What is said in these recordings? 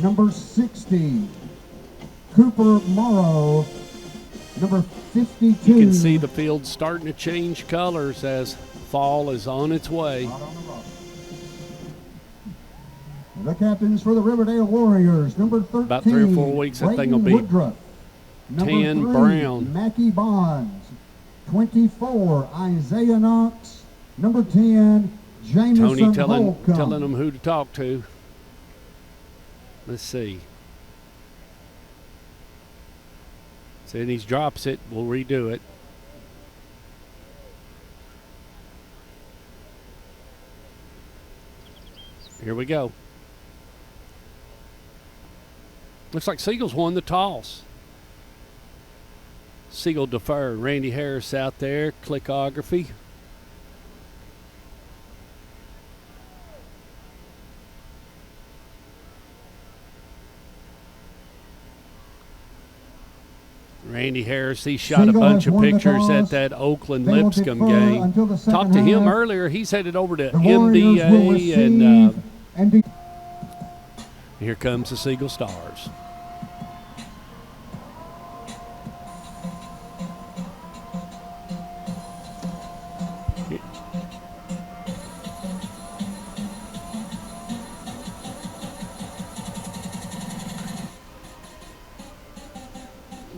number 60. Cooper Morrow, number 52. You can see the field starting to change colors as fall is on its way. The captains for the Riverdale Warriors, number 13. About 3 or 4 weeks, that thing will be Woodruff. Number 10 3, brown. Mackie Bonds. 24, Isaiah Knox. Number 10, Jameson Tony telling Holcomb. them who to talk to. Let's see. So then he drops it. We'll redo it. Here we go. Looks like Siegel's won the toss. Siegel deferred. Randy Harris out there. Clickography. Randy Harris, he shot Siegel a bunch has of won the pictures toss. at that Oakland They will Lipscomb defer game. until the second Talked to him half. earlier. He's headed over to The Warriors will MDA, receive and here comes the Siegel Stars.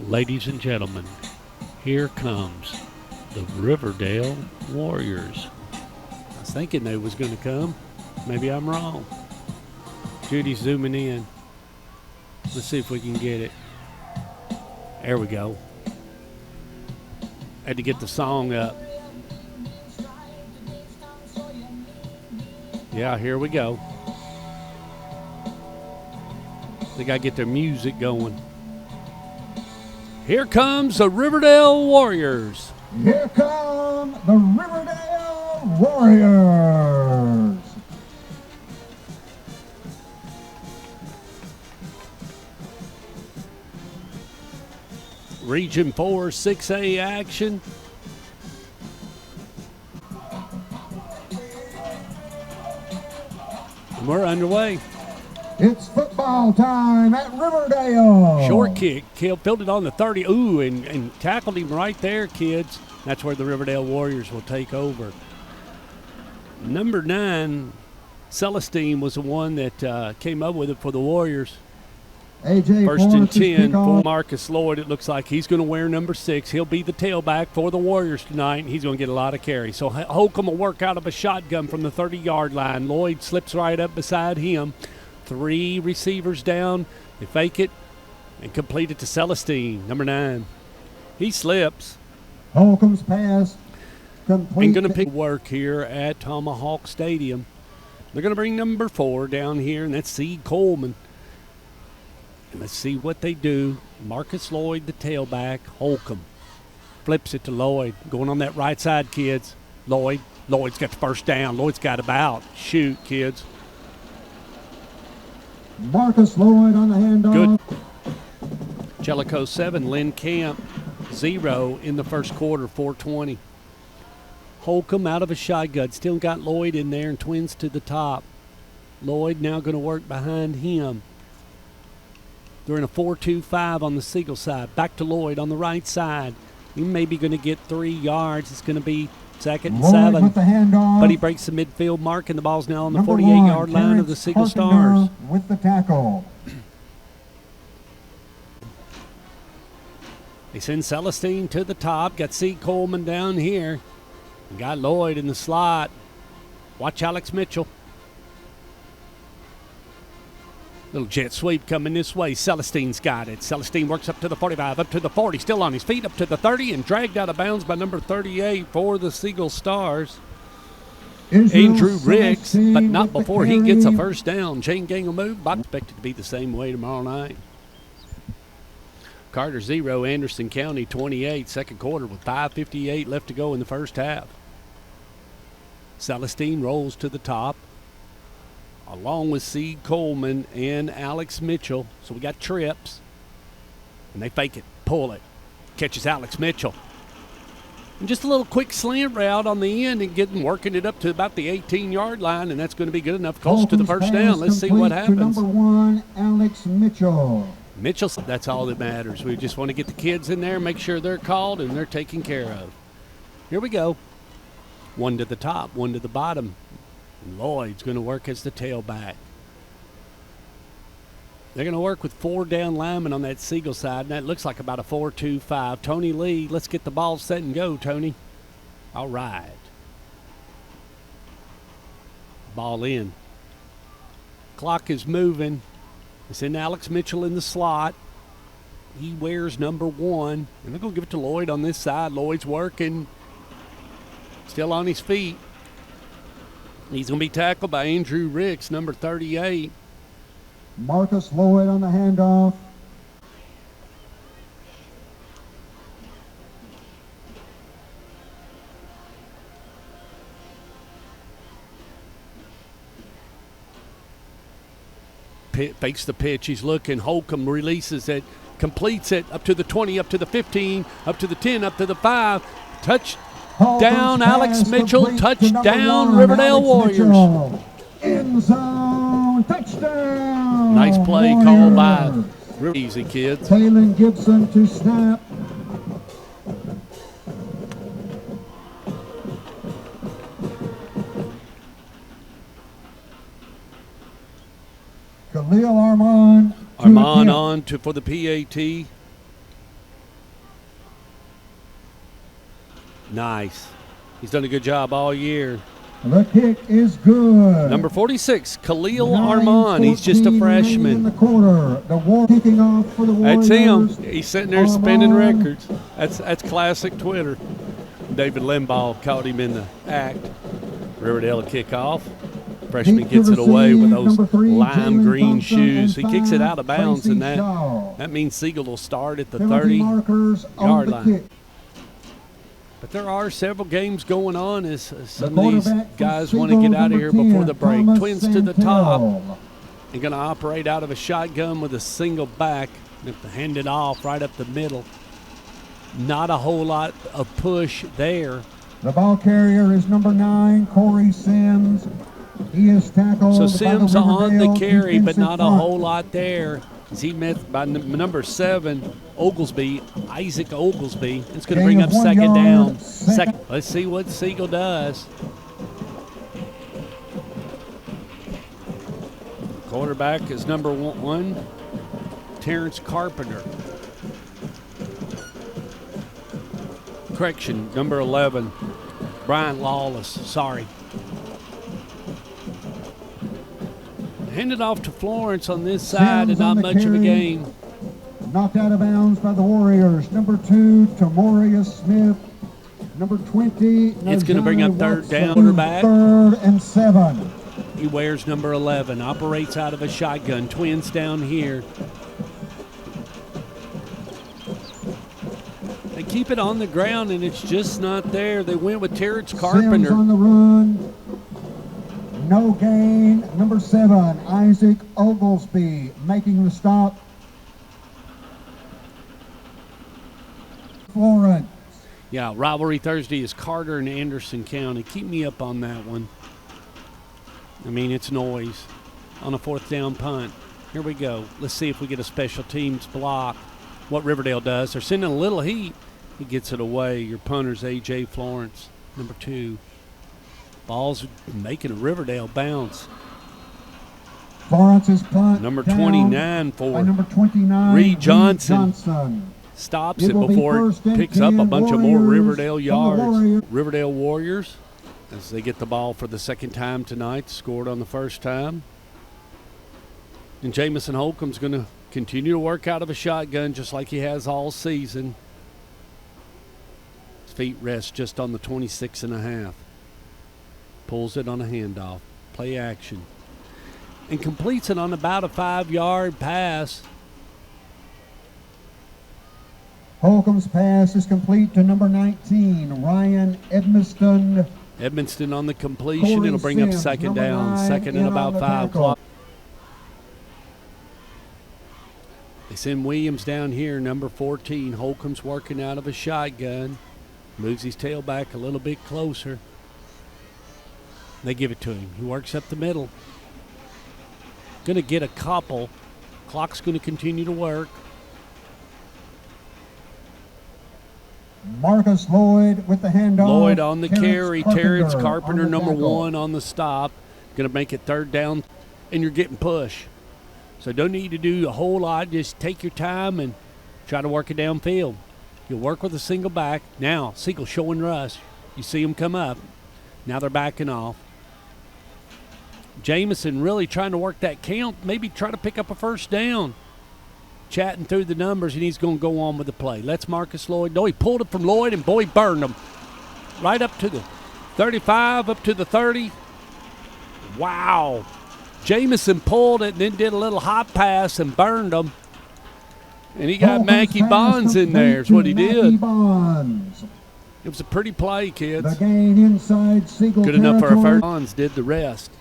Ladies and gentlemen, here comes the Riverdale Warriors. I was thinking they was going to come. Maybe I'm wrong. Judy's zooming in. Let's see if we can get it. There we go. Had to get the song up. Yeah, here we go. They got to get their music going. Here comes the Riverdale Warriors. here come the Riverdale Warriors. Region 4 6A action. And we're underway. It's football time at Riverdale. Short kick. Filled it on the 30. Ooh, and tackled him right there, kids. That's where the Riverdale Warriors will take over. Number 9, Celestine, was the one that came up with it for the Warriors. AJ First and 10 for kickoff. Marcus Lloyd. It looks like he's going to wear number 6. He'll be the tailback for the Warriors tonight, and he's going to get a lot of carries. So Holcomb will work out of a shotgun from the 30-yard line. Lloyd slips right up beside him. 3 receivers down. They fake it and complete it to Celestine, number 9. He slips. Holcomb's pass complete. And going to pick work here at Tomahawk Stadium. They're going to bring number 4 down here, and that's C. Coleman. And let's see what they do. Marcus Lloyd, the tailback. Holcomb flips it to Lloyd. Going on that right side, kids. Lloyd's got the first down. Lloyd's got about. Shoot, kids. Marcus Lloyd on the handoff. Good. Jellicoe 7, Lynn Camp 0 in the first quarter, 4:20. Holcomb out of a shotgun. Still got Lloyd in there and twins to the top. Lloyd now going to work behind him. They're in a 4-2-5 on the Siegel side. Back to Lloyd on the right side. He may be going to get 3 yards. It's going to be second and Lloyd 7. with the handoff. But he breaks the midfield mark, and the ball's now on the Number 48-yard 1, line of the Terrence Siegel Carpenter Stars. with the tackle. They send Celestine to the top. Got C. Coleman down here. And got Lloyd in the slot. Watch Alex Mitchell. Little jet sweep coming this way. Celestine's got it. Celestine works up to the 45, up to the 40, still on his feet, up to the 30, and dragged out of bounds by number 38 for the Siegel Stars. Andrew Riggs, but not before he gets a first down. Chain gang will move. I expect it to be the same way tomorrow night. Carter 0, Anderson County 28, second quarter with 5:58 left to go in the first half. Celestine rolls to the top, along with C. Coleman and Alex Mitchell. So we got trips, and they fake it, pull it, catches Alex Mitchell. And just a little quick slant route on the end and working it up to about the 18-yard line, and that's going to be good enough close to the first down. Let's see what happens. Number 1, Alex Mitchell. Mitchell, that's all that matters. We just want to get the kids in there, make sure they're called and they're taken care of. Here we go. One to the top, one to the bottom. Lloyd's going to work as the tailback. They're going to work with 4 down linemen on that Siegel side, and that looks like about a 4-2-5. Tony Lee, let's get the ball set and go, Tony. All right. Ball in. Clock is moving. It's in Alex Mitchell in the slot. He wears number 1, and they're going to give it to Lloyd on this side. Lloyd's working. Still on his feet. He's going to be tackled by Andrew Ricks, number 38. Marcus Lloyd on the handoff. Fakes the pitch. He's looking. Holcomb releases it, completes it up to the 20, up to the 15, up to the 10, up to the 5. Touchdown, Alex Mitchell. Touchdown, Riverdale Warriors. End zone. Touchdown. Nice play called by easy kids. Taylon Gibson to snap. Khalil Armand. Armand on for the PAT. Nice. He's done a good job all year. The kick is good. Number 46, Khalil Armand. He's just a freshman. In the quarter. The war kicking off for the Warriors. That's him. He's sitting there spinning records. That's classic Twitter. David Limbaugh caught him in the act. Riverdale kickoff. Freshman gets it away with those lime green shoes. He kicks it out of bounds, and that means Siegel will start at the 30-yard line. But there are several games going on as some of these guys want to get out of here before the break. Twins to the top. They're going to operate out of a shotgun with a single back. They have to hand it off right up the middle. Not a whole lot of push there. The ball carrier is number 9, Corey Sims. He is tackled. So Sims by the on the carry, but not a front. whole lot there. As he met by number 7, Oglesby, Isaac Oglesby. It's going to bring up second down. Let's see what Siegel does. Quarterback is number 1, Terrence Carpenter. Correction, number 11, Brian Lawless. Sorry. Hand it off to Florence on this side, and not much of a gain. Knocked out of bounds by the Warriors. Number 2, Tamoria Smith. Number 20, it's going to bring up third down. Quarterback. 3rd and 7. He wears number 11. Operates out of a shotgun. Twins down here. They keep it on the ground, and it's just not there. They went with Terrence Carpenter. Sims on the run. No gain. Number 7, Isaac Oglesby making the stop. Florence. Yeah, Rivalry Thursday is Carter and Anderson County. Keep me up on that one. I mean, it's noise on a 4th down punt. Here we go. Let's see if we get a special teams block. What Riverdale does. They're sending a little heat. He gets it away. Your punter's A.J. Florence, number 2. Ball's making a Riverdale bounce. Florence's punt. Number 29 for number 29, Reed Johnson. Stops it before it picks up a bunch of more Riverdale yards. Riverdale Warriors, as they get the ball for the second time tonight, scored on the first time. And Jamison Holcomb's going to continue to work out of a shotgun just like he has all season. His feet rest just on the 26.5. Pulls it on a handoff. Play action. And completes it on about a 5-yard pass. Holcomb's pass is complete to number 19, Ryan Edmiston. Edmiston on the completion. It'll bring up second down. Second and about 5 o'clock. They send Williams down here, number 14. Holcomb's working out of a shotgun. Moves his tail back a little bit closer. They give it to him. He works up the middle. Going to get a couple. Clock's going to continue to work. Marcus Lloyd with the handoff. Lloyd on the Terrence carry. Terrence Carpenter, on the number tackle. 1 on the stop. Going to make it third down, and you're getting push. So don't need to do a whole lot. Just take your time and try to work it downfield. You'll work with a single back. Now, Siegel showing rush. You see them come up. Now they're backing off. Jamison really trying to work that count, maybe try to pick up a first down. Chatting through the numbers, and he's going to go on with the play. Let's Marcus Lloyd. No, he pulled it from Lloyd, and boy, burned him. Right up to the 35, up to the 30. Wow. Jamison pulled it and then did a little hot pass and burned him. And he got Mackie Bonds in there is what he did. Bonds. It was a pretty play, kids. The gain inside Siegel Good enough for a territory. first. Bonds did the rest.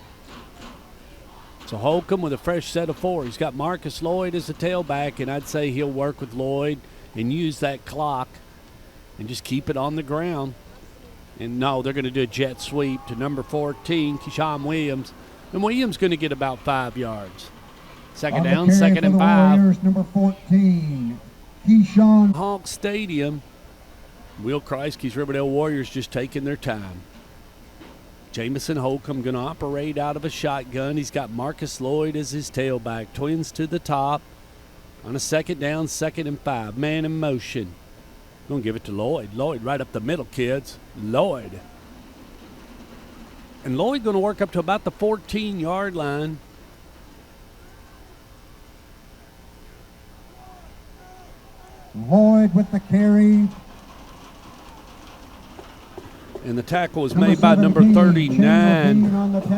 So Holcomb with a fresh set of 4. He's got Marcus Lloyd as a tailback, and I'd say he'll work with Lloyd and use that clock and just keep it on the ground. And no, they're going to do a jet sweep to number 14, Keyshawn Williams. And Williams going to get about 5 yards. Second On the down, carry second for and the 5. Warriors, number 14, Keyshawn. Hawk Stadium. Will Kreisky's Riverdale Warriors just taking their time. Jamison Holcomb going to operate out of a shotgun. He's got Marcus Lloyd as his tailback. Twins to the top. On a second down, second and 5. Man in motion. Going to give it to Lloyd. Lloyd right up the middle, kids. Lloyd. And Lloyd going to work up to about the 14-yard line. Lloyd with the carry. And the tackle was made by number 39.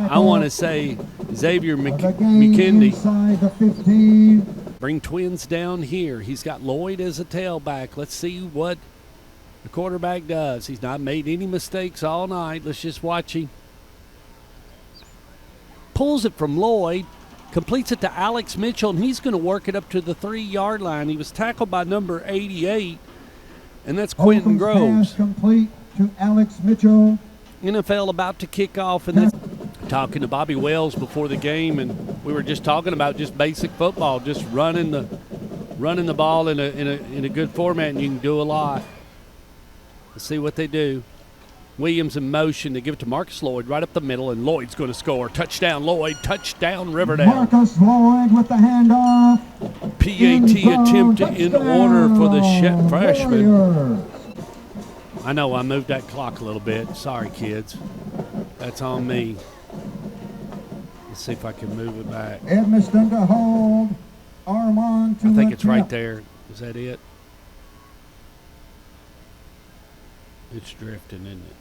I want to say Xavier McKinney. Inside the 15. Bring Twins down here. He's got Lloyd as a tailback. Let's see what the quarterback does. He's not made any mistakes all night. Let's just watch him. Pulls it from Lloyd, completes it to Alex Mitchell, and he's going to work it up to the 3-yard line. He was tackled by number 88, and that's Quentin Holcomb's Groves. pass complete to Alex Mitchell. NFL about to kick off, and that's talking to Bobby Wells before the game, and we were just talking about just basic football, just running the ball in a good format, and you can do a lot. Let's see what they do. Williams in motion. They give it to Marcus Lloyd right up the middle, and Lloyd's going to score. Touchdown, Lloyd. Touchdown, Riverdale. Marcus Lloyd with the handoff. PAT attempt in order for the freshman. Warriors. I know I moved that clock a little bit. Sorry, kids. That's on me. Let's see if I can move it back. Edmiston to hold. Armand to I think it's right attempt. there. Is that it? It's drifting, isn't it?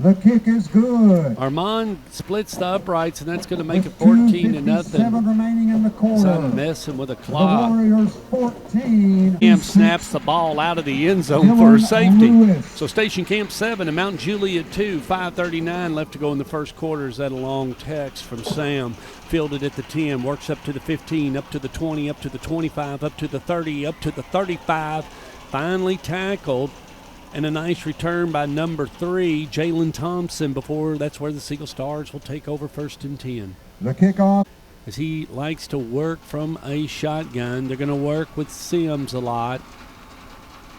The kick is good. Armand splits the uprights, and that's going to make it 14-0. 2:57 remaining in the quarter. So I'm messing with the The clock. Warriors 14. Camp snaps the ball out of the end zone for a Dylan safety. Lewis. So Station Camp 7 and Mount Juliet 2, 5:39 left to go in the first quarter. Is that a long text from Sam? Fielded at the 10, works up to the 15, up to the 20, up to the 25, up to the 30, up to the 35. Finally tackled. And a nice return by number 3, Jalen Thompson, before that's where the Siegel Stars will take over 1st and 10. The kickoff. As he likes to work from a shotgun. They're going to work with Sims a lot.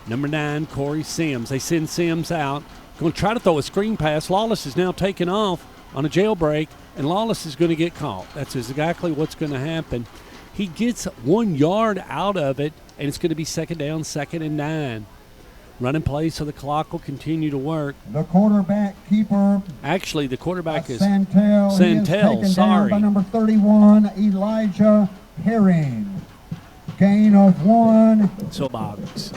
Number 9, Corey Sims. They send Sims out. Going to try to throw a screen pass. Lawless is now taken off on a jailbreak, and Lawless is going to get caught. That's exactly what's going to happen. He gets 1 yard out of it, and it's going to be second down, 2nd and 9. Running play, so the clock will continue to work. The quarterback keeper. Actually, the quarterback is Santel. He is Santel, taken sorry. down by number 31, Elijah Herring. Gain of 1. so box.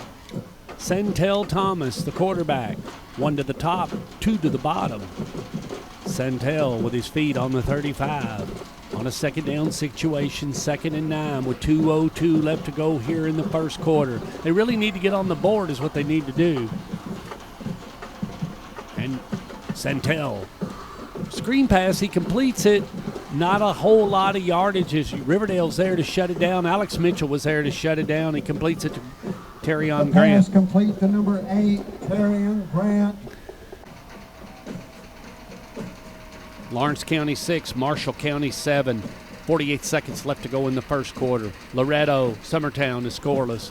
Santel Thomas, the quarterback. 1 to the top, 2 to the bottom. Santel with his feet on the 35. On a second down situation, 2nd and 9 with 2:02 left to go here in the first quarter. They really need to get on the board is what they need to do. And Santel, screen pass, he completes it. Not a whole lot of yardage as Riverdale's there to shut it down. Alex Mitchell was there to shut it down. He completes it to Terrion The Grant. pass complete to number 8, Terrion Grant. Lawrence County 6, Marshall County 7. 48 seconds left to go in the first quarter. Loretto, Summertown is scoreless.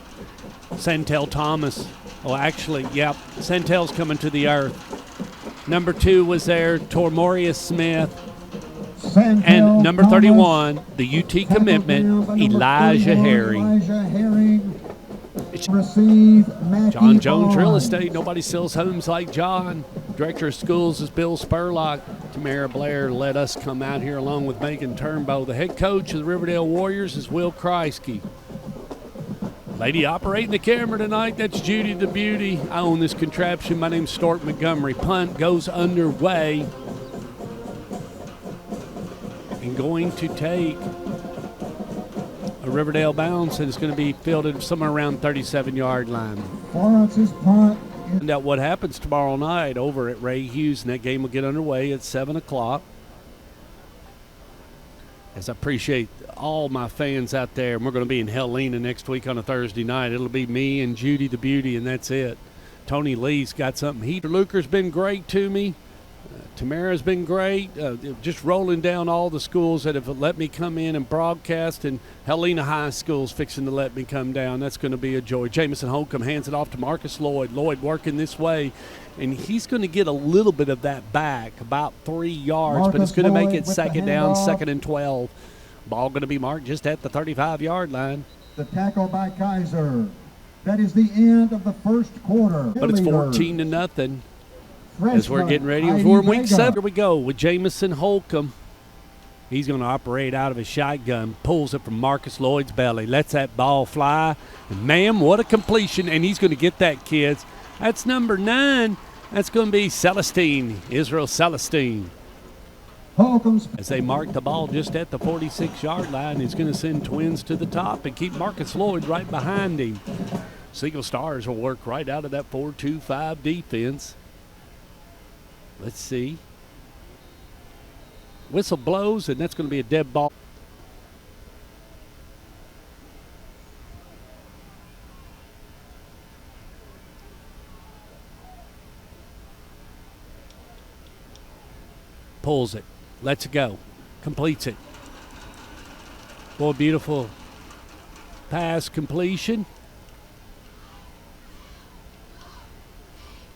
Santel Thomas. Oh, actually, yep. Santel's coming to the earth. Number 2 was there, Tormorius Smith. Santel And number Thomas, 31, the UT tackled commitment, down by number Elijah 31, Herring. Elijah Herring. Receive Matthew John Jones Real Barnes. Estate. Nobody sells homes like John. Director of Schools is Bill Spurlock. Tamara Blair let us come out here along with Megan Turnbow. The head coach of the Riverdale Warriors is Will Kreisky. Lady operating the camera tonight, that's Judy the Beauty. I own this contraption. My name's Stuart Montgomery. Punt goes underway. And going to take a Riverdale bounce, and it's going to be fielded somewhere around 37-yard line. Florence's punt. Find out what happens tomorrow night over at Ray Hughes, and that game will get underway at 7 o'clock. As I appreciate all my fans out there, and we're going to be in Helena next week on a Thursday night. It'll be me and Judy the Beauty, and that's it. Tony Lee's got something. Luker's been great to me. Tamara's been great, just rolling down all the schools that have let me come in and broadcast, and Helena High School's fixing to let me come down. That's going to be a joy. Jamison Holcomb hands it off to Marcus Lloyd. Lloyd working this way, and he's going to get a little bit of that back, about 3 yards, but it's going to make it second down, second and 12. Ball going to be marked just at the 35-yard line. The tackle by Kaiser. That is the end of the first quarter. But it's 14-0. As we're getting ready for week 7, here we go with Jamison Holcomb. He's going to operate out of his shotgun, pulls it from Marcus Lloyd's belly, lets that ball fly. And man, what a completion. And he's going to get that, kids. That's number 9. That's going to be Celestine, Israel Celestine. Holcomb's. As they mark the ball just at the 46-yard line, he's going to send Twins to the top and keep Marcus Lloyd right behind him. Siegel Stars will work right out of that 4-2-5 defense. Let's see. Whistle blows, and that's going to be a dead ball. Pulls it. Lets it go. Completes it. Boy, beautiful pass completion.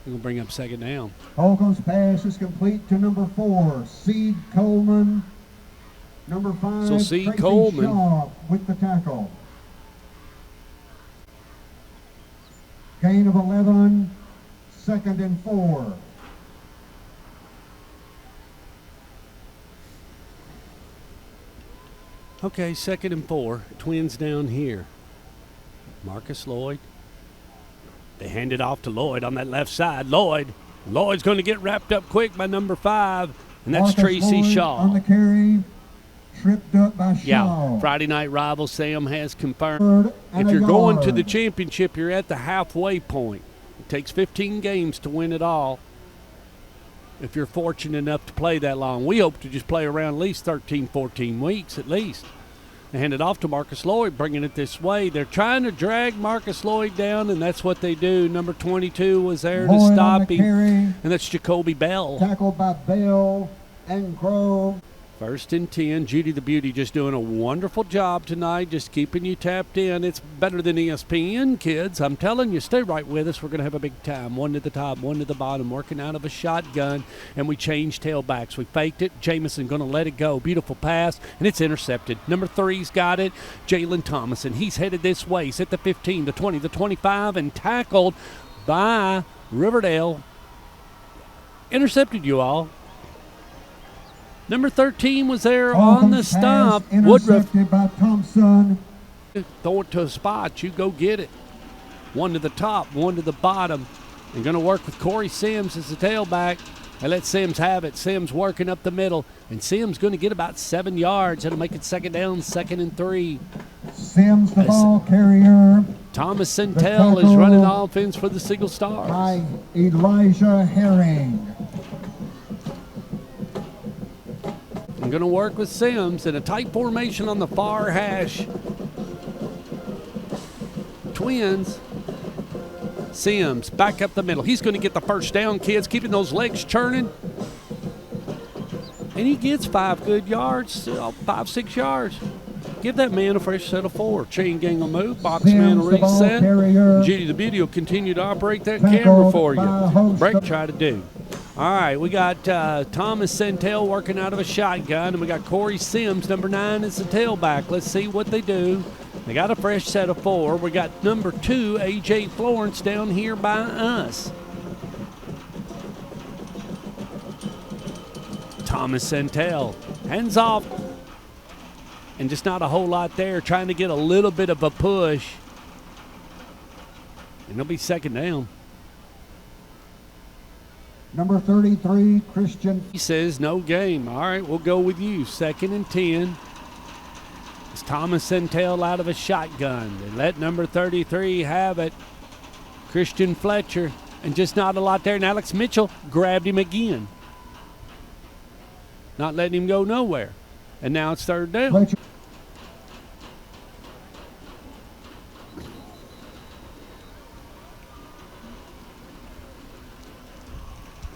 We're going to bring up second down. Holcomb's pass is complete to number 4, Seed Coleman. Number 5, So Seed Tracy Coleman Shaw with the tackle. Gain of 11, second and 4. Okay, second and 4. Twins down here. Marcus Lloyd. They hand it off to Lloyd on that left side. Lloyd's going to get wrapped up quick by number 5, and that's Marcus Tracy Lloyd Shaw. on the carry, tripped up by Shaw. Yeah, Friday night rival Sam has confirmed. If you're going to the championship, you're at the halfway point. It takes 15 games to win it all. If you're fortunate enough to play that long. We hope to just play around at least 13, 14 weeks at least. They hand it off to Marcus Lloyd, bringing it this way. They're trying to drag Marcus Lloyd down, and that's what they do. Number 22 was there to Lloyd stop on the him, carry, and that's Jacoby Bell. tackled by Bell and Grove. First and 10. Judy the Beauty just doing a wonderful job tonight, just keeping you tapped in. It's better than ESPN, kids. I'm telling you, stay right with us. We're going to have a big time. One to the top, one to the bottom, working out of a shotgun, and we changed tailbacks. We faked it. Jamison going to let it go. Beautiful pass, and it's intercepted. Number 3's got it. Jalen Thomas, and he's headed this way. He's at the 15, the 20, the 25, and tackled by Riverdale. Intercepted, you all. Number 13 was there on the stop. Woodruff intercepted by Thompson. throw it to a spot. You go get it. One to the top, one to the bottom. They're going to work with Corey Sims as the tailback. They let Sims have it. Sims working up the middle. And Sims going to get about 7 yards. That'll make it second down, 2nd and 3. Sims the ball carrier. Thomas Santel is running offense for the Siegel Stars. By Elijah Herring. I'm going to work with Sims in a tight formation on the far hash. Twins Sims back up the middle. He's going to get the first down, kids, keeping those legs churning. And he gets 5 good yards, 5, 6 yards. Give that man a fresh set of 4. Chain gang will move. Box man will reset. Judy the Beauty will continue to operate that camera for you. Break try to do. All right, we got Thomas Santel working out of a shotgun, and we got Corey Sims, number 9, as the tailback. Let's see what they do. They got a fresh set of 4. We got number 2, A.J. Florence, down here by us. Thomas Santel, hands off. And just not a whole lot there, trying to get a little bit of a push. And it'll be second down. Number 33, Christian. He says no game. All right, we'll go with you. 2nd and 10. It's Thomas Santel out of a shotgun. They let number 33 have it. Christian Fletcher. And just not a lot there. And Alex Mitchell grabbed him again. Not letting him go nowhere. And now it's 3rd down. Fletcher.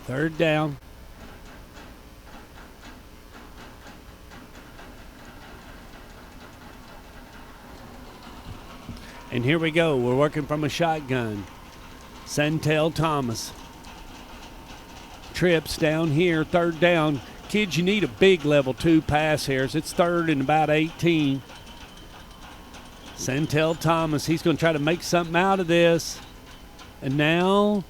Third down. And here we go. We're working from a shotgun. Santel Thomas. Trips down here, 3rd down. Kids, you need a big level 2 pass here. It's 3rd and about 18. Santel Thomas, he's going to try to make something out of this. And now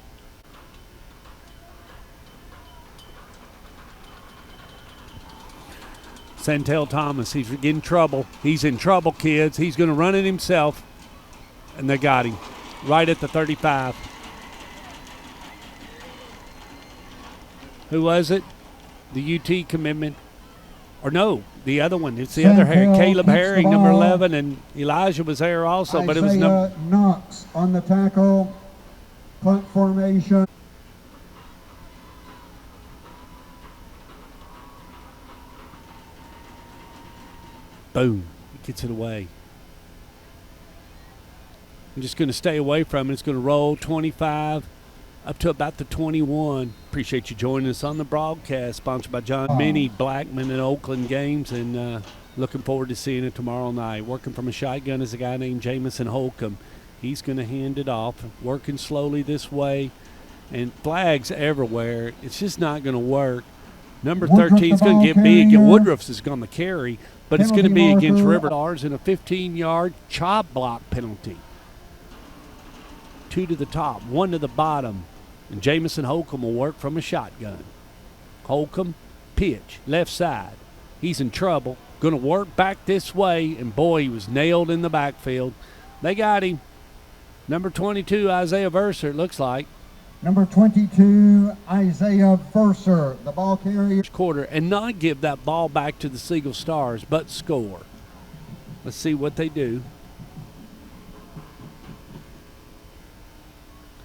Santel Thomas, he's in trouble. He's in trouble, kids. He's going to run it himself. And they got him right at the 35. Who was it? The UT commitment. Or no, the other one. It's the other Harry. Caleb Herring, number 11, and Elijah was there also. But it was Knox on the tackle. Punt formation. Boom. He gets it away. I'm just going to stay away from it. It's going to roll 25 up to about the 21. Appreciate you joining us on the broadcast, sponsored by John Minnie, Blackman, and Oakland Games, and looking forward to seeing it tomorrow night. Working from a shotgun is a guy named Jamison Holcomb. He's going to hand it off, working slowly this way, and flags everywhere. It's just not going to work. Number 13 is going to get big. Woodruff's is going to carry, but it's going to be against Riverdale in a 15-yard chop block penalty. 2 to the top, 1 to the bottom. And Jamison Holcomb will work from a shotgun. Holcomb, pitch, left side. He's in trouble. Going to work back this way. And, boy, he was nailed in the backfield. They got him. Number 22, Isaiah Verser, it looks like. Number 22, Isaiah Verser, the ball carrier. Quarter, and not give that ball back to the Siegel Stars, but score. Let's see what they do.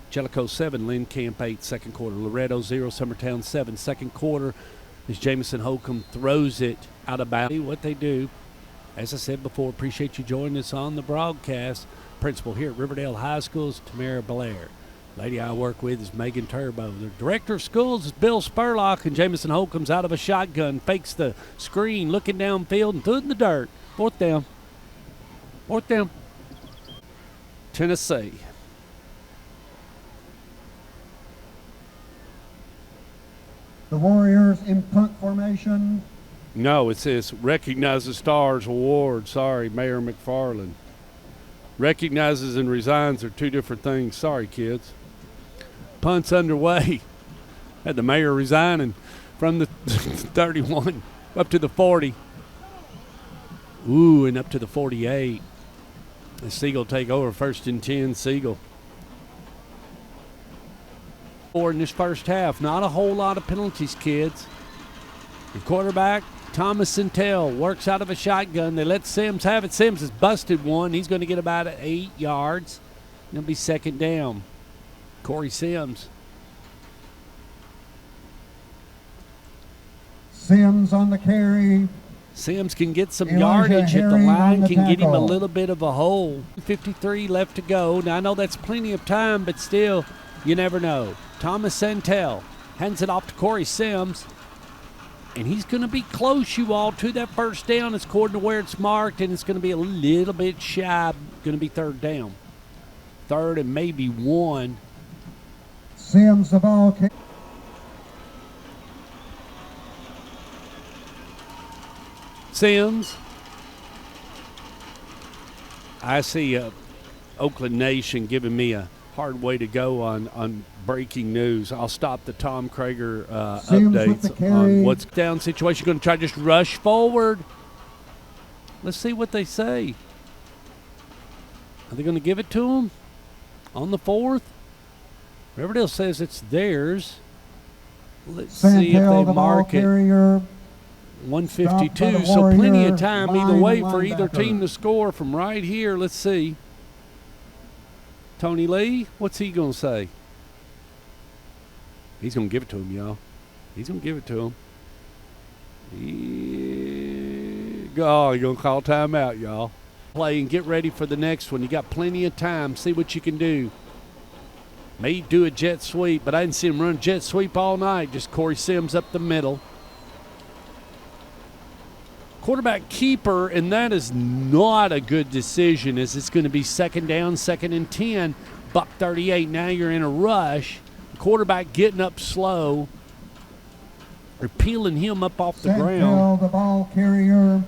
Jellicoe 7, Lynn Camp 8, 2nd quarter. Loretto 0, Summertown 7, 2nd quarter. As Jamison Holcomb throws it out of bounds. What they do, as I said before, appreciate you joining us on the broadcast. Principal here at Riverdale High School is Tamara Blair. Lady I work with is Megan Turbo. The director of schools is Bill Spurlock, and Jamison Holcomb's out of a shotgun, fakes the screen, looking downfield and threw it in the dirt. 4th down. 4th down. Tennessee. The Warriors in punt formation. No, it says Recognize the Stars Award. Sorry, Mayor McFarland. Recognizes and resigns are 2 different things. Sorry, kids. Punt's underway. Had the mayor resigning from the 31 up to the 40. Ooh, and up to the 48. The Siegel take over, 1st and 10, Siegel. In this first half, not a whole lot of penalties, kids. The quarterback, Thomas Santel, works out of a shotgun. They let Sims have it. Sims has busted one. He's going to get about 8 yards. It'll be 2nd down. Corey Sims. Sims on the carry. Sims can get some Elijah yardage if the Herring line on the can get him a tackle. little bit of a hole. 53 left to go. Now, I know that's plenty of time, but still, you never know. Thomas Santel hands it off to Corey Sims, and he's going to be close, you all, to that first down. It's according to where it's marked, and it's going to be a little bit shy. Going to be third down. Third and maybe one. Sims the ball carrier. Sims. I see Oakland Nation giving me a hard way to go on breaking news. I'll stop the Tom Krager Sims with the updates carry. on what's down situation. Going to try to just rush forward. Let's see what they say. Are they going to give it to him on the 4th? Riverdale says it's theirs. Let's see if Santel they the ball mark it. carrier. 152, Stopped by the so plenty Warrior of time either line way for either linebacker. team to score from right here. Let's see. Tony Lee, what's he going to say? He's going to give it to him, y'all. He's going to give it to him. Oh, you're going to call timeout, y'all. Play and get ready for the next one. You got plenty of time. See what you can do. May do a jet sweep, but I didn't see him run jet sweep all night. Just Corey Sims up the middle. Quarterback keeper, and that is not a good decision as it's going to be second down, 2nd and 10, buck 38. Now you're in a rush. Quarterback getting up slow. They're peeling him up off the ground. Santel the ball carrier.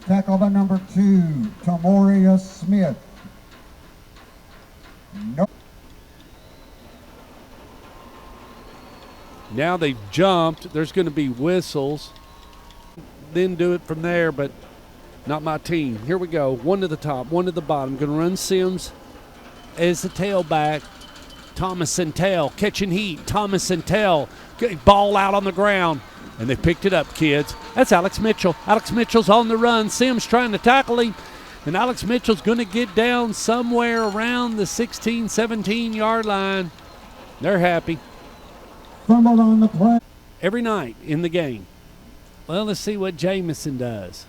Tackle by number 2, Tamoria Smith. No. Now they've jumped. There's going to be whistles. Then do it from there, but not my team. Here we go. One to the top, one to the bottom. Going to run Sims as the tailback. Thomas Santel catching heat. Thomas Santel, ball out on the ground. And they picked it up, kids. That's Alex Mitchell. Alex Mitchell's on the run. Sims trying to tackle him. And Alex Mitchell's going to get down somewhere around the 16, 17-yard line. They're happy. Fumbled on the play. Every night in the game. Well, let's see what Jamison does.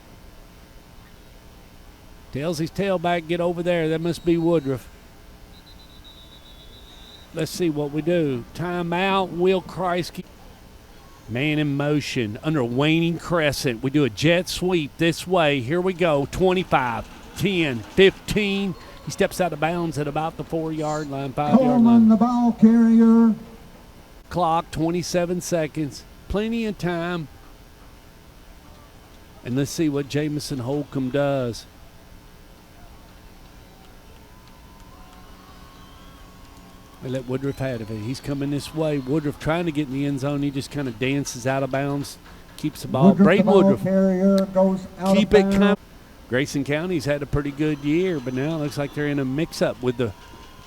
Tells his tailback, get over there. That must be Woodruff. Let's see what we do. Timeout. Will Kreisky. Man in motion under a waning crescent. We do a jet sweep this way. Here we go. 25, 10, 15. He steps out of bounds at about the 4-yard line, 5-yard Coleman line. the ball carrier. Clock, 27 seconds. Plenty of time. And let's see what Jamison Holcomb does. They let Woodruff have it. He's coming this way. Woodruff trying to get in the end zone. He just kind of dances out of bounds, keeps the ball. Braden the ball Woodruff. carrier goes out Keep of it bounds. coming. Grayson County's had a pretty good year, but now it looks like they're in a mix-up with the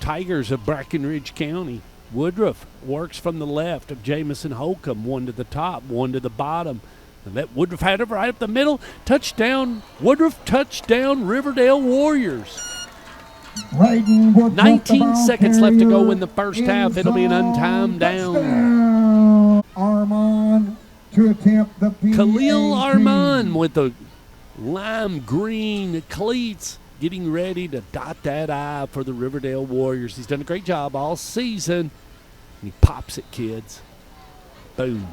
Tigers of Breckenridge County. Woodruff works from the left of Jamison Holcomb. One to the top, one to the bottom. And let Woodruff have it right up the middle. Touchdown, Woodruff, touchdown, Riverdale Warriors. Braden Woodruff, 19 seconds left to go carrier. in the first half. It'll be an untimed down. Touchdown. Armand to attempt the PAT. Khalil Armand with the lime green cleats getting ready to dot that I for the Riverdale Warriors. He's done a great job all season. And he pops it, kids. Boom.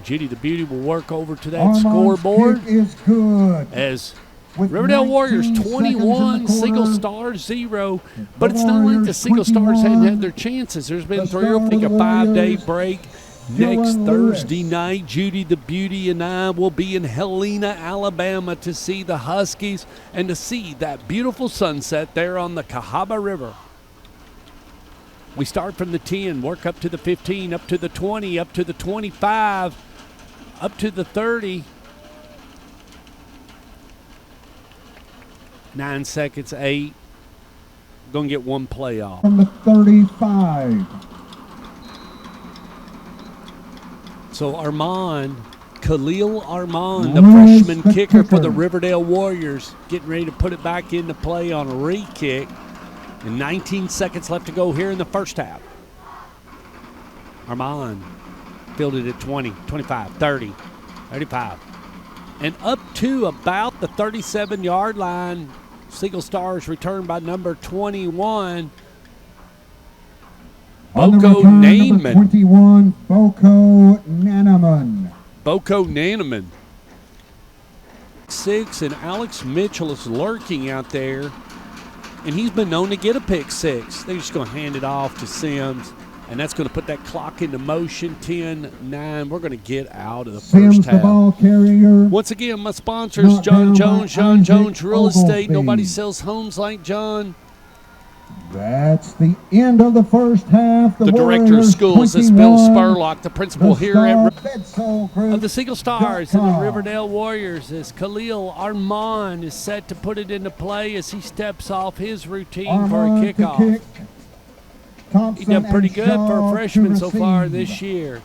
Judy the Beauty will work over to that Armand's scoreboard kick is good. as With Riverdale 19 Warriors seconds in 21, the Siegel quarter. Stars 0. But it's not like the Warriors Siegel Stars hadn't 21. had their chances. There's been The 3 or 4, Stars a 5-day Warriors. break. Dylan Next Lewis. Thursday night, Judy the Beauty and I will be in Helena, Alabama to see the Huskies and to see that beautiful sunset there on the Cahaba River. We start from the 10, work up to the 15, up to the 20, up to the 25, up to the 30. 9 seconds, 8. Going to get one play off. From the 35. So Khalil Armand, the Lewis, freshman the kicker for the kicker. Riverdale Warriors, getting ready to put it back into play on a re-kick. And 19 seconds left to go here in the first half. Armand fielded at 20, 25, 30, 35, And up to about the 37-yard line, Siegel Stars returned by number 21, Boko Number Naneman. 21, Boko Naneman. Boko Naneman. 6, and Alex Mitchell is lurking out there, and he's been known to get a pick 6. They're just going to hand it off to Sims, and that's going to put that clock into motion. 10-9. We're going to get out of the Sims, first the half. ball carrier. Once again, my sponsors, Knocked John down Jones, by John Isaac Jones Real Estate. Oglesby. Nobody sells homes like John. That's the end of the first half. The director of Warriors schools is Bill 21, Spurlock, the principal the here Star at Bedsole Group of the Siegel Stars and the .com. Riverdale Warriors, as Khalil Armand is set to put it into play as he steps off his routine for a Armand to kickoff. kick. He Thompson done pretty and good Shaw for a to freshman so far receive. this year.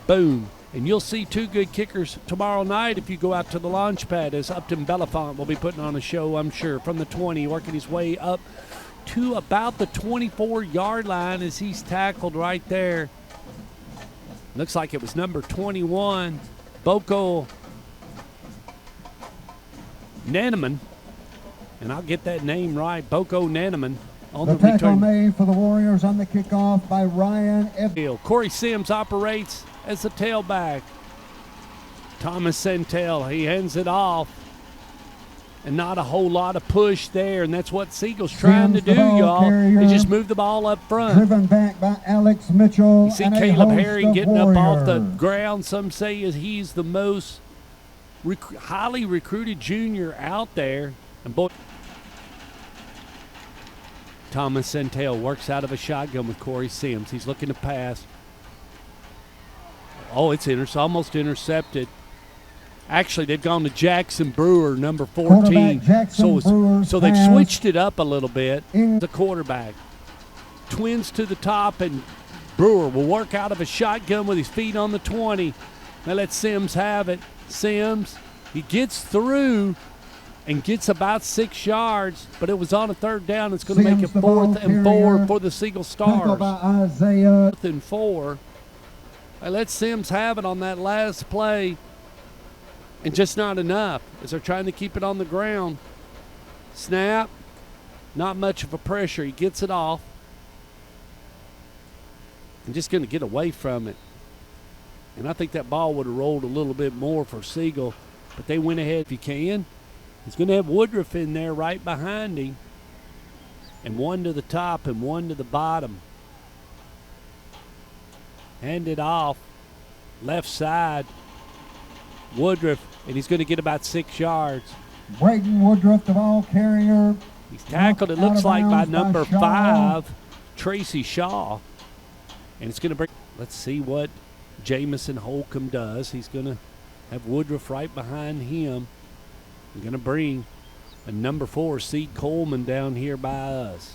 Boom. And you'll see 2 good kickers tomorrow night if you go out to the launch pad, as Upton Belafont will be putting on a show, I'm sure, from the 20, working his way up to about the 24-yard line as he's tackled right there. Looks like it was number 21, Boko Naneman. And I'll get that name right, Boko Naneman. On The the tackle return. made for the Warriors on the kickoff by Ryan F. Corey Sims operates as the tailback. Thomas Santel, he hands it off. And not a whole lot of push there, and that's what Siegel's trying to Sims, the do, ball y'all. carrier. They just move the ball up front. Driven back by Alex Mitchell. You see and a Caleb host Harry of getting up off the Warriors. ground. Some say is he's the most highly recruited junior out there. And boy, Thomas Santel works out of a shotgun with Corey Sims. He's looking to pass. Oh, it's almost intercepted. Actually, they've gone to Jackson Brewer, number 14. Quarterback Jackson Brewer's So they've pass. switched it up a little bit. In- The quarterback. Twins to the top, and Brewer will work out of a shotgun with his feet on the 20. They let Sims have it. Sims, he gets through and gets about 6 yards, but it was on a 3rd down. It's going to make Sims, it the ball 4th and 4 carrier. for the Siegel Tackled Stars. by Isaiah. 4th and 4. They let Sims have it on that last play, and just not enough as they're trying to keep it on the ground. Snap, not much of a pressure. He gets it off. And just going to get away from it. And I think that ball would have rolled a little bit more for Siegel, but they went ahead. If you can, he's going to have Woodruff in there right behind him, and one to the top and one to the bottom. Hand it off, left side. Woodruff, and he's going to get about 6 yards. Braden Woodruff, the ball carrier. He's tackled, it Knocked out looks of like, by bounds by number Shaw. 5, Tracy Shaw. And it's going to bring, let's see what Jamison Holcomb does. He's going to have Woodruff right behind him. We're going to bring a number 4, Seed Coleman, down here by us.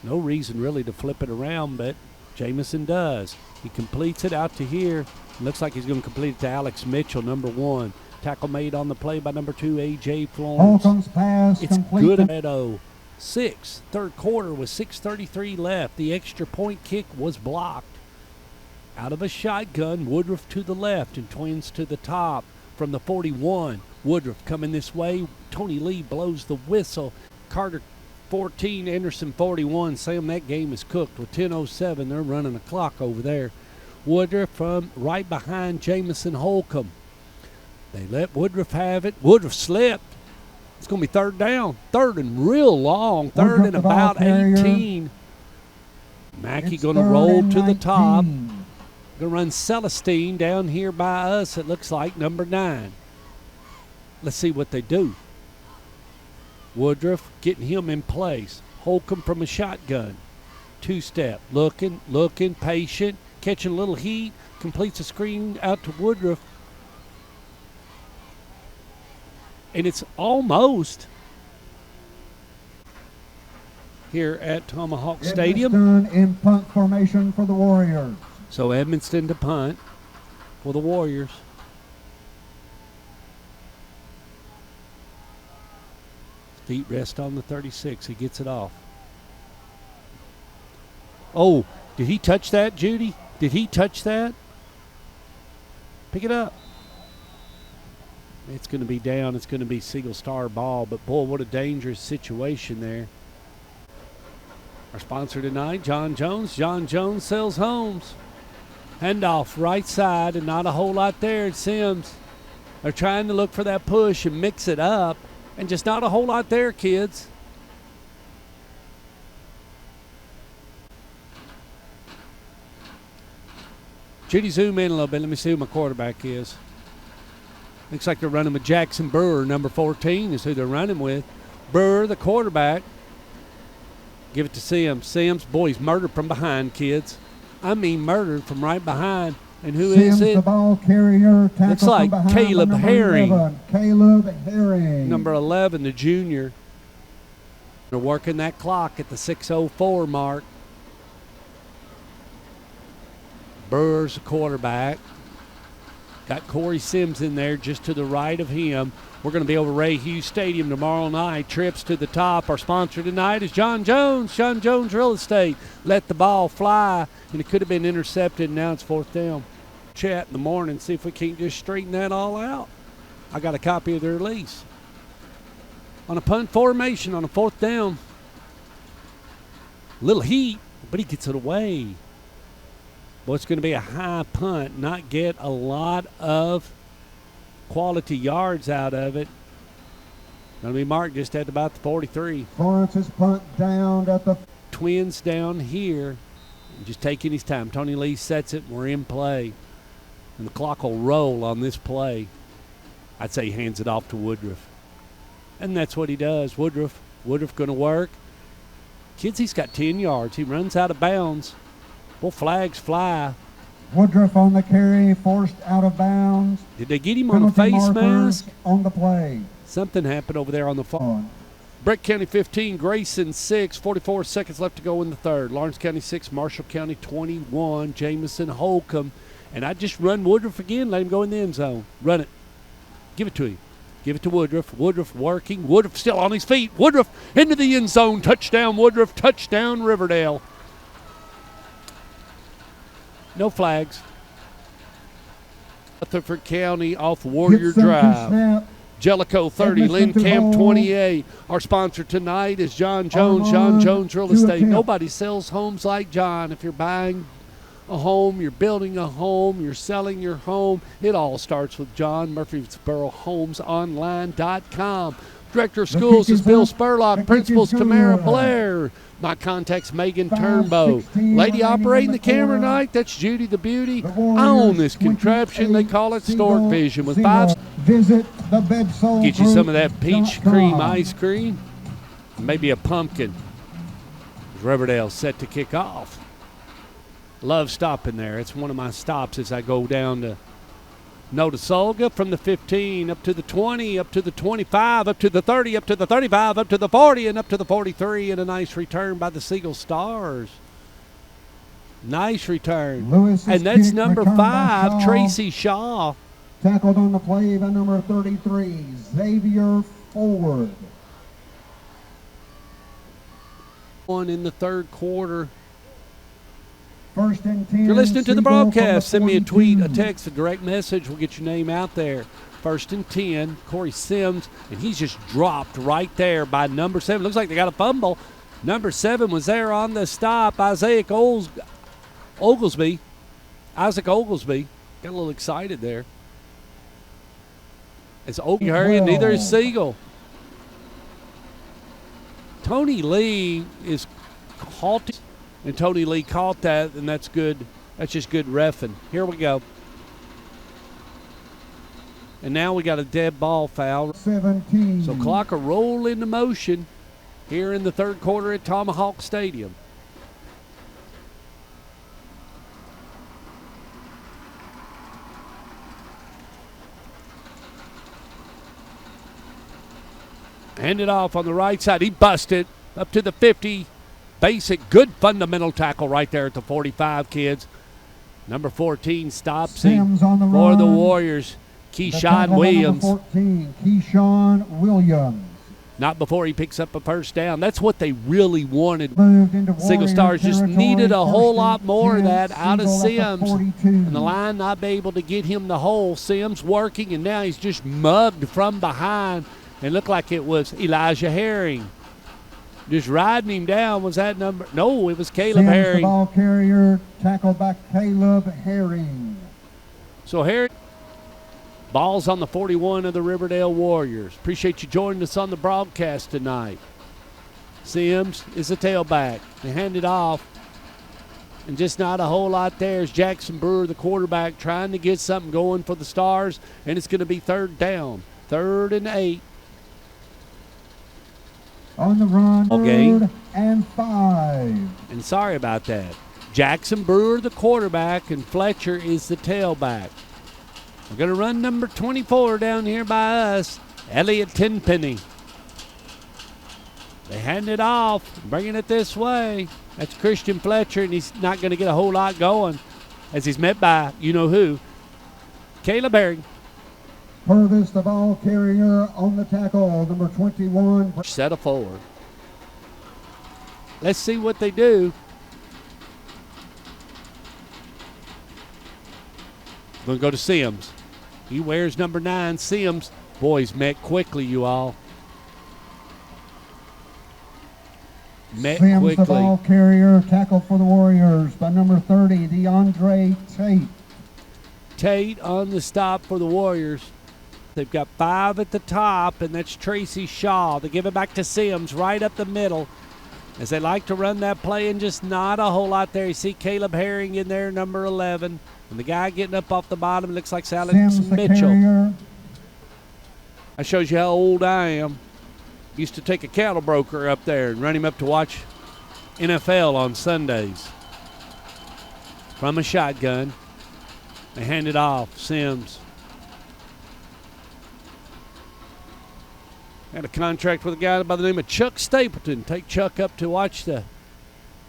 No reason really to flip it around, but Jamison does. He completes it out to here. Looks like he's going to complete it to Alex Mitchell, number 1. Tackle made on the play by number 2, A.J. Florence. Holcomb's pass It's complete. good to- at 6. 3rd quarter with 6:33 left. The extra point kick was blocked. Out of a shotgun, Woodruff to the left and Twins to the top from the 41. Woodruff coming this way. Tony Lee blows the whistle. Carter 14, Anderson 41. Sam, that game is cooked with 10:07. They're running a clock over there. Woodruff from right behind Jamison Holcomb. They let Woodruff have it. Woodruff slipped. It's going to be 3rd down. 3rd and real long. 3rd Woodruff, and the ball about carrier. 18. Mackey It's going to 3rd roll and to the top. 19. Going to run Celestine down here by us. It looks like number 9. Let's see what they do. Woodruff getting him in place. Holcomb from a shotgun. 2-step. Looking, patient. Catching a little heat. Completes a screen out to Woodruff. And it's almost here at Tomahawk Stadium. Edmiston in punt formation for the Warriors. So Edmiston to punt for the Warriors. Feet rest on the 36. He gets it off. Oh, did he touch that, Judy? Did he touch that? Pick it up. It's going to be down. It's going to be Siegel Star ball. But, boy, what a dangerous situation there. Our sponsor tonight, John Jones. John Jones sells homes. Handoff right side, and not a whole lot there. It's Sims. They're trying to look for that push and mix it up, and just not a whole lot there, kids. Judy, zoom in a little bit. Let me see who my quarterback is. Looks like they're running with Jackson Brewer. Number 14 is who they're running with. Brewer, the quarterback. Give it to Sims. Sims, boy, he's murdered from behind, kids. I mean murdered from right behind. And who Sims, is it? The ball carrier. Looks like behind Caleb Herring. 11. Caleb Herring. Number 11, the junior. They're working that clock at the 6:04 mark. Brewer's the quarterback. Got Corey Sims in there just to the right of him. We're going to be over Ray Hughes Stadium tomorrow night. Trips to the top. Our sponsor tonight is John Jones. John Jones Real Estate. Let the ball fly, and it could have been intercepted, and now it's 4th down. Chat in the morning, see if we can't just straighten that all out. I got a copy of the release. On a punt formation on a 4th down. Little heat, but he gets it away. Well, it's going to be a high punt, not get a lot of quality yards out of it. Going to be marked just at about the 43. Lawrence's punt down at the... Twins down here. Just taking his time. Tony Lee sets it, and we're in play. And the clock will roll on this play. I'd say he hands it off to Woodruff. And that's what he does. Woodruff going to work. Kids, he's got 10 yards. He runs out of bounds. Well, flags fly. Woodruff on the carry, forced out of bounds. Did they get him on a face mask? On the play. Something happened over there on the phone. Breck County 15, Grayson 6, 44 seconds left to go in the third. Lawrence County 6, Marshall County 21, Jamison Holcomb. And I just run Woodruff again, let him go in the end zone. Run it. Give it to him. Give it to Woodruff. Woodruff working. Woodruff still on his feet. Woodruff into the end zone. Touchdown, Woodruff. Touchdown, Riverdale. No flags. Rutherford County off Warrior Drive. Jellicoe 30, Lynn Camp 28. Our sponsor tonight is John Jones. John Jones Real Estate. Nobody sells homes like John. If you're buying a home, you're building a home, you're selling your home, it all starts with John. MurfreesboroHomesOnline.com. Director of Schools is Bill Spurlock. Principals Tamara Blair. My contact's Megan Turnbow. Lady operating the camera tonight, that's Judy the Beauty. I own this contraption. They call it Stork Vision. With 5. Visit the Bedsole. Get you some of that peach cream ice cream. Maybe a pumpkin. Riverdale set to kick off. Love stopping there. It's one of my stops as I go down to Notasulga from the 15 up to the 20, up to the 25, up to the 30, up to the 35, up to the 40, and up to the 43, and a nice return by the Siegel Stars. Nice return. And that's number 5, Tracy Shaw. Tackled on the play by number 33, Xavier Ford. One in the third quarter. First and 10. If you're listening to the broadcast, send me a tweet, a text, a direct message. We'll get your name out there. First and 10, Corey Sims, and he's just dropped right there by number 7. Looks like they got a fumble. Number 7 was there on the stop. Isaac Oglesby. Got a little excited there. It's Oglesby hurrying, neither is Siegel. Tony Lee is halting. And Tony Lee caught that, and that's good. That's just good reffing. Here we go. And now we got a dead ball foul. 17. So clock will roll into motion here in the third quarter at Tomahawk Stadium. Hand it off on the right side. He busted up to the 50. Basic, good fundamental tackle right there at the 45, kids. Number 14 stops him for the Warriors. Keyshawn Williams. 14, Keyshawn Williams. Not before he picks up a first down. That's what they really wanted. Moved into Siegel Warrior Stars just territory, needed a whole first lot and more of 10, that out of Siegel at the Sims. 42. And the line not be able to get him the hole. Sims working, and now he's just mugged from behind. And looked like it was Elijah Herring. Just riding him down. Was that number? No, it was Caleb Sims, Herring. the ball carrier, tackled by Caleb Herring. So Herring, ball's on the 41 of the Riverdale Warriors. Appreciate you joining us on the broadcast tonight. Sims is a tailback. They hand it off. And just not a whole lot there is Jackson Brewer, the quarterback, trying to get something going for the Stars. And it's going to be third down. 3rd and 8. On the run, Okay. 3rd and 5. And sorry about that. Jackson Brewer, the quarterback, and Fletcher is the tailback. We're going to run number 24 down here by us, Elliott Tenpenny. They hand it off, bringing it this way. That's Christian Fletcher, and he's not going to get a whole lot going as he's met by you-know-who, Caleb Herring. Purvis, the ball carrier, on the tackle, number 21. Set of 4. Let's see what they do. Going to go to Sims. He wears number 9. Sims. Boys, met quickly, you all. Met Sims, quickly. the ball carrier, tackled for the Warriors by number 30, DeAndre Tate. Tate on the stop for the Warriors. They've got 5 at the top, and that's Tracy Shaw. They give it back to Sims right up the middle as they like to run that play, and just not a whole lot there. You see Caleb Herring in there, number 11. And the guy getting up off the bottom looks like Alex Sims, the Mitchell. carrier. That shows you how old I am. Used to take a cattle broker up there and run him up to watch NFL on Sundays. From a shotgun. They hand it off. Sims. Had a contract with a guy by the name of Chuck Stapleton. Take Chuck up to watch the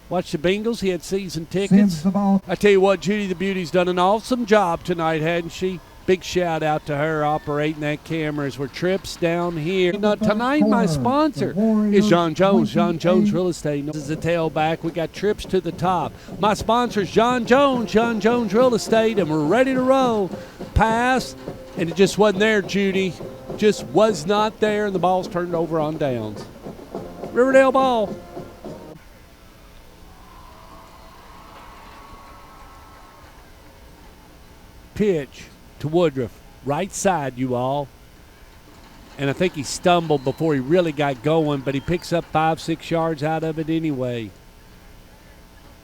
Bengals. He had season tickets. Sims, the ball. I tell you what, Judy the Beauty's done an awesome job tonight, hadn't she? Big shout out to her operating that camera as we're trips down here. Now, tonight, my sponsor is John Jones. John Jones Real Estate. This is a tailback. We got trips to the top. My sponsor is John Jones Real Estate, and we're ready to roll. Pass, and it just wasn't there, Judy. Just was not there, and the ball's turned over on downs. Riverdale ball. Pitch to Woodruff. Right side, you all. And I think he stumbled before he really got going, but he picks up 5-6 yards out of it anyway.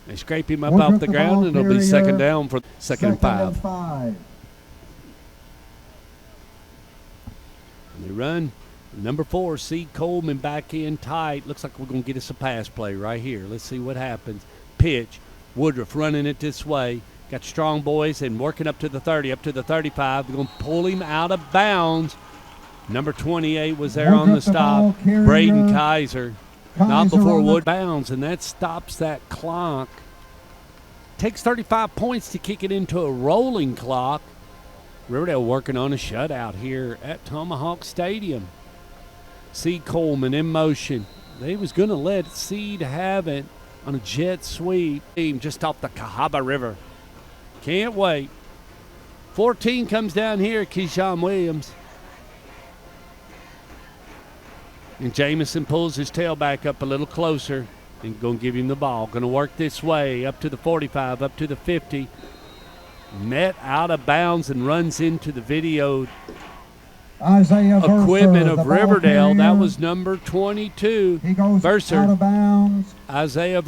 They scrape him up Woodruff, off the the ground, ball and it'll be carrier. second down for second and 5. and 5. And they run. Number 4, C. Coleman back in tight. Looks like we're going to get us a pass play right here. Let's see what happens. Pitch. Woodruff running it this way. Got strong boys and working up to the 30, up to the 35. They're going to pull him out of bounds. Number 28 was there on the stop. Braden Kaiser. Not before Wood bounds, and that stops that clock. Takes 35 points to kick it into a rolling clock. Riverdale working on a shutout here at Tomahawk Stadium. Seed Coleman in motion. They was going to let Seed have it on a jet sweep just off the Cahaba River. Can't wait. 14 comes down here, Keyshawn Williams. And Jamison pulls his tailback up a little closer and going to give him the ball. Going to work this way up to the 45, up to the 50. Met out of bounds and runs into the video Isaiah equipment Verser, of Riverdale. That was number 22. He goes Verser. out of bounds. Isaiah.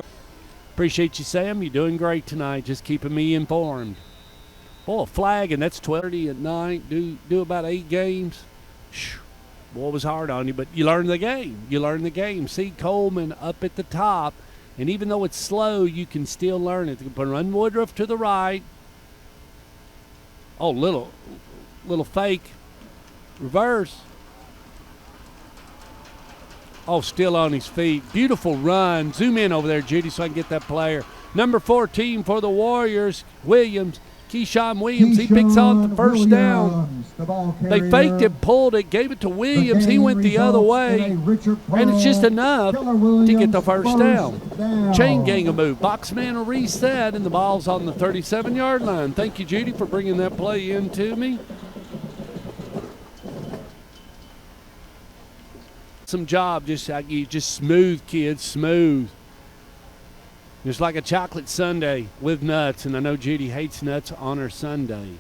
Appreciate you, Sam. You're doing great tonight. Just keeping me informed. Boy, a flag, and that's 12:30 at night. Do about 8 games. Boy, it was hard on you, but you learn the game. You learn the game. See Coleman up at the top, and even though it's slow, you can still learn it. Run Woodruff to the right. Oh, little fake. Reverse. Oh, still on his feet. Beautiful run. Zoom in over there, Judy, so I can get that player. Number 14 for the Warriors, Williams. Keyshawn Williams, he picks off the first down. They faked it, pulled it, gave it to Williams. He went the other way, and it's just enough to get the first down. Chain gang a move. Boxman will reset, and the ball's on the 37-yard line. Thank you, Judy, for bringing that play in to me. Some job, just smooth, kids, smooth. Just like a chocolate sundae with nuts, and I know Judy hates nuts on her sundae.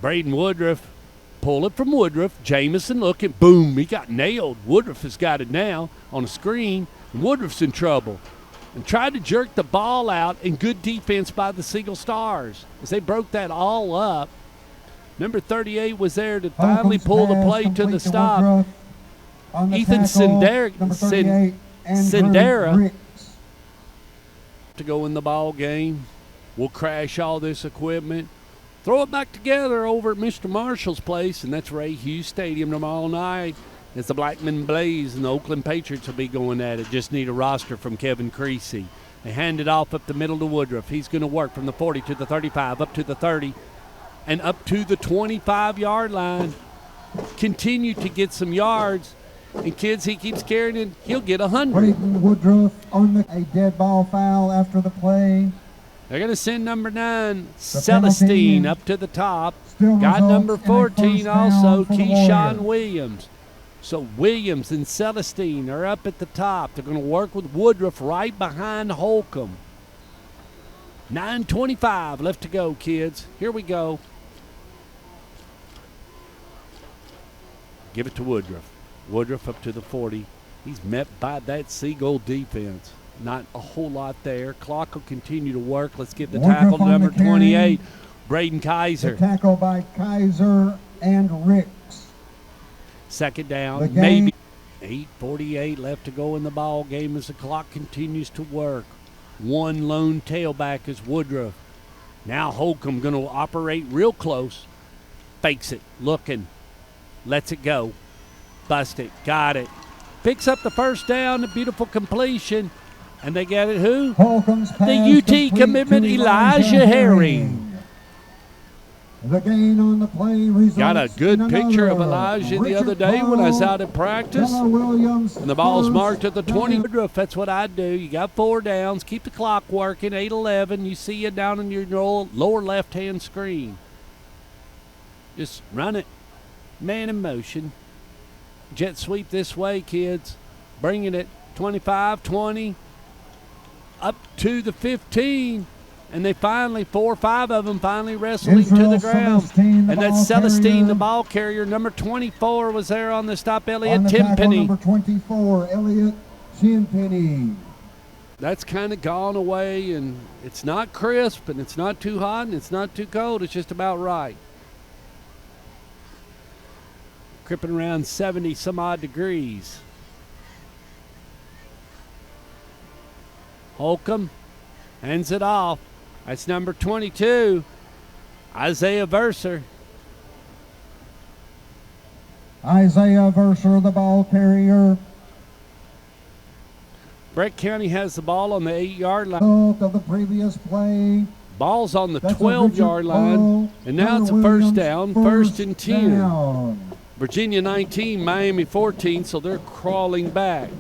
Braden Woodruff, pull it from Woodruff. Jamison looking, boom, he got nailed. Woodruff has got it now on a screen. Woodruff's in trouble. And tried to jerk the ball out, and good defense by the Siegel Stars as they broke that all up. Number 38 was there to finally pull the play to the stop. Ethan Sendera to go in the ball game. We'll crash all this equipment. Throw it back together over at Mr. Marshall's place, and that's Ray Hughes Stadium tomorrow night as the Blackman Blaze and the Oakland Patriots will be going at it. Just need a roster from Kevin Creasy. They hand it off up the middle to Woodruff. He's going to work from the 40 to the 35, up to the 30, and up to the 25-yard line. Continue to get some yards. And kids, he keeps carrying it, he'll get 100. Braden Woodruff on a dead ball foul after the play. They're going to send number 9, Celestine, up to the top. Got number 14 also, Keyshawn Williams. So Williams and Celestine are up at the top. They're going to work with Woodruff right behind Holcomb. 9:25 left to go, kids. Here we go. Give it to Woodruff. Woodruff up to the 40. He's met by that Siegel defense. Not a whole lot there. Clock will continue to work. Let's get the tackle to number 28, Braden Kaiser. The tackle by Kaiser and Ricks. Second down, maybe. 8:48 left to go in the ball game as the clock continues to work. One lone tailback is Woodruff. Now Holcomb going to operate real close. Fakes it, looking, lets it go. Bust it, got it. Picks up the first down, a beautiful completion. And they got it who? The UT commitment, Elijah Herring. The gain on the play results. Got a good picture of Elijah the other day when I was out at practice. And the ball's marked at the 20. That's what I do. You got 4 downs. Keep the clock working. 8:11. You see it down in your lower left-hand screen. Just run it. Man in motion. Jet sweep this way, kids. Bringing it 25, 20, up to the 15. And they finally, 4 or 5 of them finally wrestling to the ground. And that's Celestine, the ball carrier. Number 24 was there on the stop, Elliot Timpenny. Number 24, Elliot Timpenny. That's kind of gone away, and it's not crisp, and it's not too hot, and it's not too cold. It's just about right. Creeping around 70 some odd degrees. Holcomb hands it off. That's number 22, Isaiah Verser. Isaiah Verser, the ball carrier. Brett County has the ball on the 8-yard line. Of the previous play. Ball's on the 12-yard line, and now it's a first down, first and 10. Down. Virginia 19, Miami 14, so they're crawling back.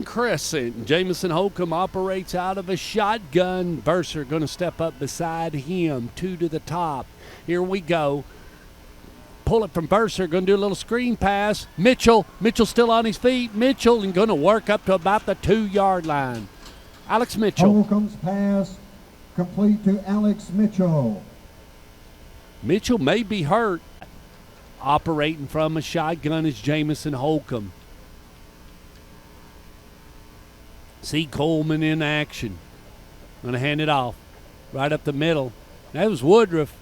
Crescent. Jamison Holcomb operates out of a shotgun. Verser going to step up beside him. 2 to the top. Here we go. Pull it from Verser. Going to do a little screen pass. Mitchell still on his feet. Mitchell and going to work up to about the 2-yard line. Alex Mitchell. Holcomb's pass complete to Alex Mitchell. Mitchell may be hurt. Operating from a shotgun is Jamison Holcomb. See Coleman in action. Going to hand it off right up the middle. That was Woodruff.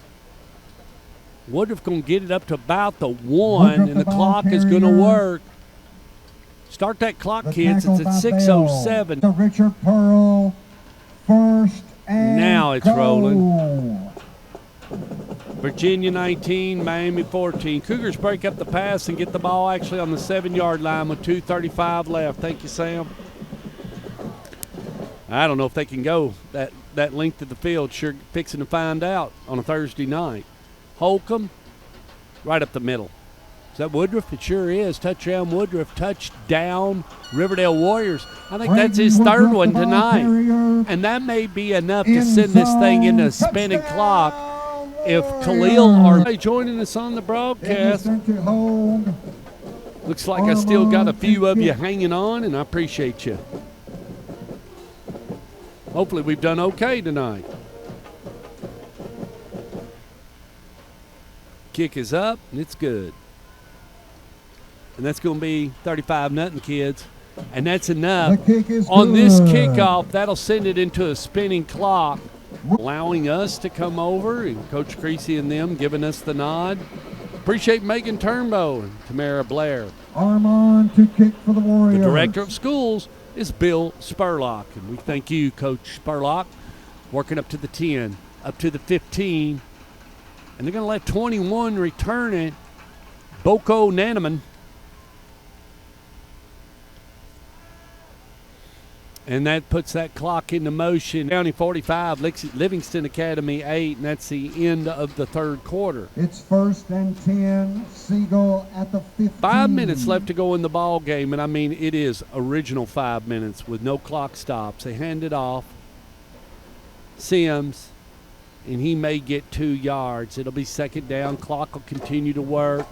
Woodruff going to get it up to about the 1, and the clock is going to work. Start that clock, kids. It's at 6:07. The Richard Pearl, first and now it's goal. Rolling. Virginia 19, Miami 14. Cougars break up the pass and get the ball actually on the 7-yard line with 2:35 left. Thank you, Sam. I don't know if they can go that length of the field. Sure fixing to find out on a Thursday night. Holcomb, right up the middle. Is that Woodruff? It sure is. Touchdown Woodruff. Touchdown Riverdale Warriors. I think that's his third one tonight. And that may be enough to send this thing into a spinning clock. If Khalil are joining us on the broadcast, looks like I still got a few of you hanging on, and I appreciate you. Hopefully we've done okay tonight. Kick is up, and it's good. And that's going to be 35-0, kids. And that's enough. On this kickoff, that'll send it into a spinning clock, allowing us to come over, and Coach Creasy and them giving us the nod. Appreciate Megan Turnbow and Tamara Blair. Armand to kick for the Warriors. The director of schools is Bill Spurlock, and we thank you, Coach Spurlock, working up to the 10, up to the 15, and they're going to let 21 return it. Boko Nanaman. And that puts that clock into motion. County 45, Livingston Academy 8, and that's the end of the third quarter. It's 1st and 10, Siegel at the 15. 5 minutes left to go in the ball game, and I mean it is original 5 minutes with no clock stops. They hand it off. Sims, and he may get 2 yards. It'll be second down. Clock will continue to work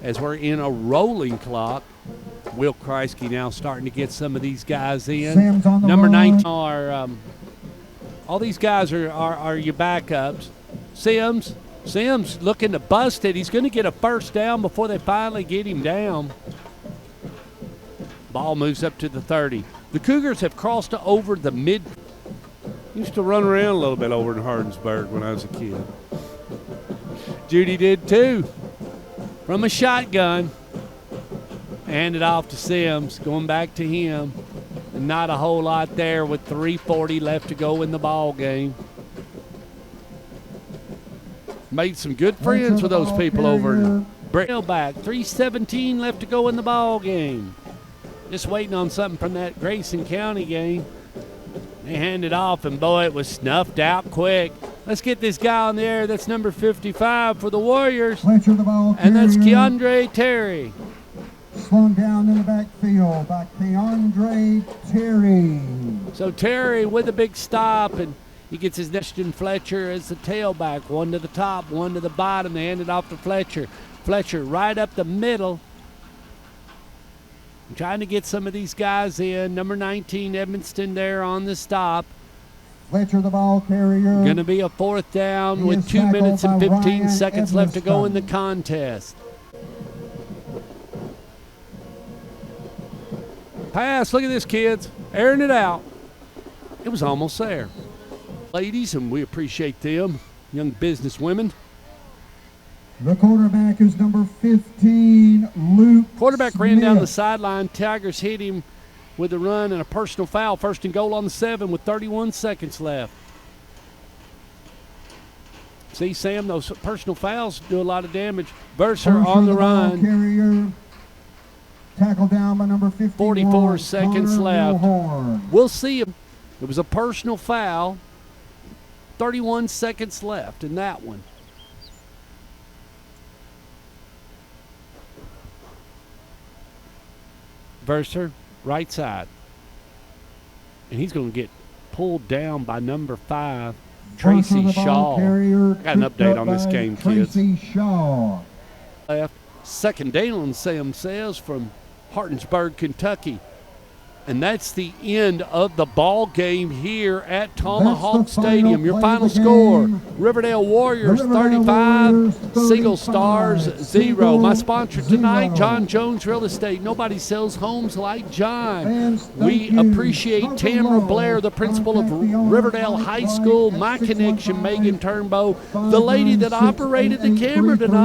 as we're in a rolling clock. Will Kreisky now starting to get some of these guys in. Number 19 are all these guys are your backups. Sims looking to bust it. He's going to get a first down before they finally get him down. Ball moves up to the 30. The Cougars have crossed over the mid. Used to run around a little bit over in Hardinsburg when I was a kid. Judy did too. From a shotgun. Hand it off to Sims, going back to him. And not a whole lot there with 3:40 left to go in the ball game. Made some good friends with those people over in Tailback. 3:17 left to go in the ball game. Just waiting on something from that Grayson County game. They hand it off, and boy, it was snuffed out quick. Let's get this guy on the air. That's number 55 for the Warriors. And that's Keandre Terry. Slung down in the backfield by Keandre Terry. So Terry with a big stop, and he gets his Neston Fletcher as the tailback. One to the top, one to the bottom. They hand it off to Fletcher. Fletcher right up the middle. Trying to get some of these guys in. Number 19, Edmonston there on the stop. Fletcher, the ball carrier. Going to be a 4th down with 2 minutes and 15 seconds left to go in the contest. Pass. Look at this, kids. Airing it out. It was almost there. Ladies, and we appreciate them, young business women. The quarterback is number 15, Luke Quarterback Smith. ran down the sideline. Tigers hit him with a run and a personal foul. 1st and goal on the 7 with 31 seconds left. See, Sam, those personal fouls do a lot of damage. Verser on the run. Carrier. Tackled down by number 51. 44 seconds Connor left. Mulhorn. We'll see him. It was a personal foul. 31 seconds left in that one. Verser, right side. And he's going to get pulled down by number 5, Tracy Shaw. Got an update on this game, kids. Tracy Shaw. Left. Second down, Sam says, from Hartinsburg, Kentucky. And that's the end of the ball game here at Tomahawk Stadium. Your final score, Riverdale Warriors 35, Siegel Stars 0. My sponsor tonight, John Jones Real Estate. Nobody sells homes like John. We appreciate Tamara Blair, the principal of Riverdale High School, my connection, Megan Turnbow, the lady that operated the camera tonight.